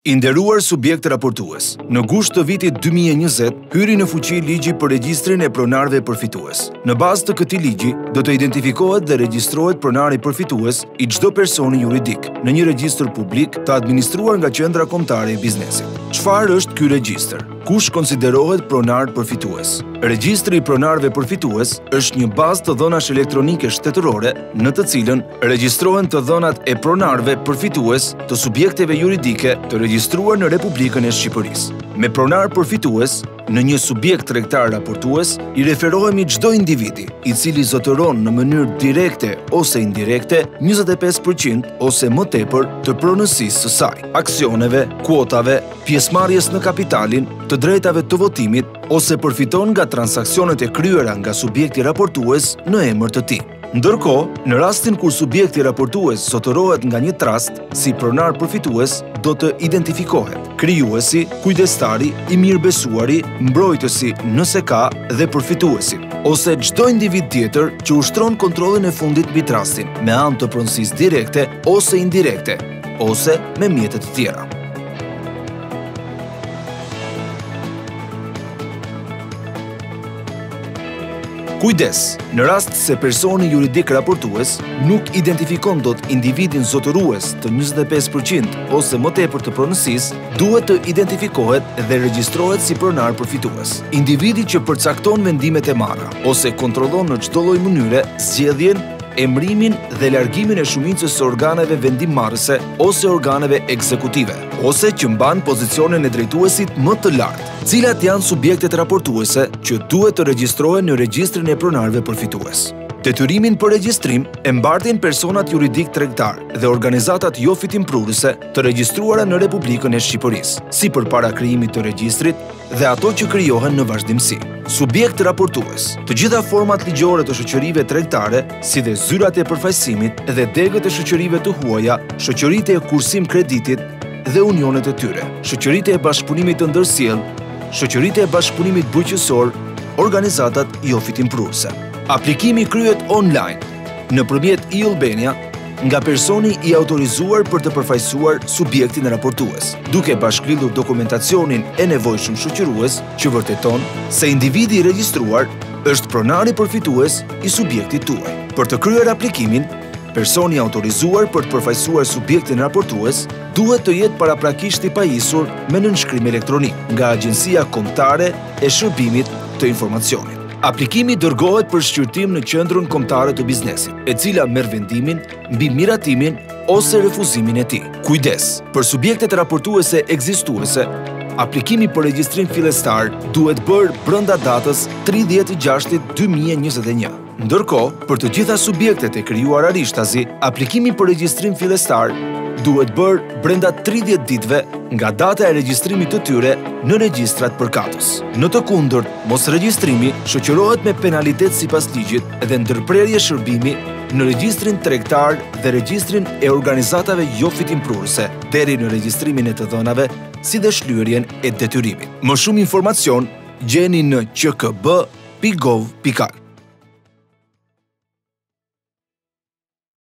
I nderuar subjekt raportues, në gusht të vitit 2020, hyri në fuqi ligji për regjistrin e pronarëve përfitues. Në bazë të këtij ligji, do të identifikohet dhe regjistrohet pronari përfitues i çdo personi juridik në një regjistër publik të administruar nga Qendra Kombëtare e Biznesit. Çfarë është ky regjistër? Kush konsiderohet pronar përfitues? Regjistri i pronarëve përfitues është një bazë të dhënash elektronike shtetërore në të cilën regjistrohen të dhënat e pronarëve përfitues të subjekteve juridike të regjistruar në Republikën e Shqipërisë. Me pronar përfitues, në një subjekt tregtar raportues, i referohemi çdo individi i cili zotëron në mënyrë direkte ose indirekte 25% ose më tepër të pronësisë së saj, aksioneve, kuotave, pjesëmarrjes në kapitalin, të drejtave të votimit ose përfiton nga transaksionet e kryera nga subjekti raportues në emër të tij. Ndërkohë, në rastin kur subjekti raportues zotërohet nga një trust si pronar përfitues, do të identifikohet krijuesi, kujdestari, i mirëbesuari, mbrojtësi nëse ka dhe përfituesi, ose çdo individ tjetër që ushtron kontrollin e fundit mbi trustin me anë të pronësisë direkte ose indirekte, ose me mjete të tjera. Kujdes, në rast se personi juridik raportues nuk identifikon dot individin zotërues të 25% ose më tepër të pronësisë, duhet të identifikohet dhe regjistrohet si pronar përfitues. Individi që përcakton vendimet e marra ose kontrollon në çdo lloj mënyre zgjedhjen, emrimin dhe largimin e shumicës së organeve vendimmarrëse ose organeve ekzekutive, ose që mban pozicionin e drejtuesit më të lartë, cilat janë subjektet raportuese që duhet të regjistrohen në regjistrin e pronarëve përfitues. Detyrimin për regjistrim e mbartin personat juridik tregtar dhe organizatat jo fitimprurëse të regjistruara në Republikën e Shqipërisë, si përpara krijimit të regjistrit dhe ato që krijohen në vazhdimsi. Subjekt raportues, të gjitha format ligjore të shoqërive tregtare, si dhe zyrat e përfaqësimit dhe degët e shoqërive të huaja, shoqëritë e kursim kreditit dhe unionet e tyre, shoqëritë e bashkëpunimit të ndërsjellë, shoqëritë e bashkëpunimit bujqësor, organizatat jo fitimprurëse. Aplikimi kryhet online nëpërmjet e-Albania nga personi i autorizuar për të përfaqësuar subjektin raportues, duke bashkëlidhur dokumentacionin e nevojshëm shoqërues që vërteton se individi i regjistruar është pronari përfitues i subjektit tuaj. Për të kryer aplikimin, personi autorizuar për të përfaqësuar subjektin raportues duhet të jetë paraprakisht i pajisur me nënshkrim elektronik nga Agjencia Kombëtare e Shërbimit të Informacionit. Aplikimi dërgohet për shqyrtim në Qendrën Kombëtare të Biznesit, e cila merr vendimin mbi miratimin ose refuzimin e tij. Kujdes, për subjektet raportuese ekzistuese, aplikimi për regjistrim fillestar duhet bërë brenda datës 30/6/2021. Ndërkohë, për të gjitha subjektet e krijuara rishtazi, aplikimi për regjistrim fillestar duhet bërë brenda 30 ditëve nga data e regjistrimit të tyre në regjistrat përkatës. Në të kundërt, mosregjistrimi shoqërohet me penalitet sipas ligjit dhe ndërprerje shërbimi në regjistrin tregtar dhe regjistrin e organizatave jo fitimprurëse deri në regjistrimin e të dhënave, si dhe shlyerjen e detyrimit. Më shumë informacion gjeni në qkb.gov.al.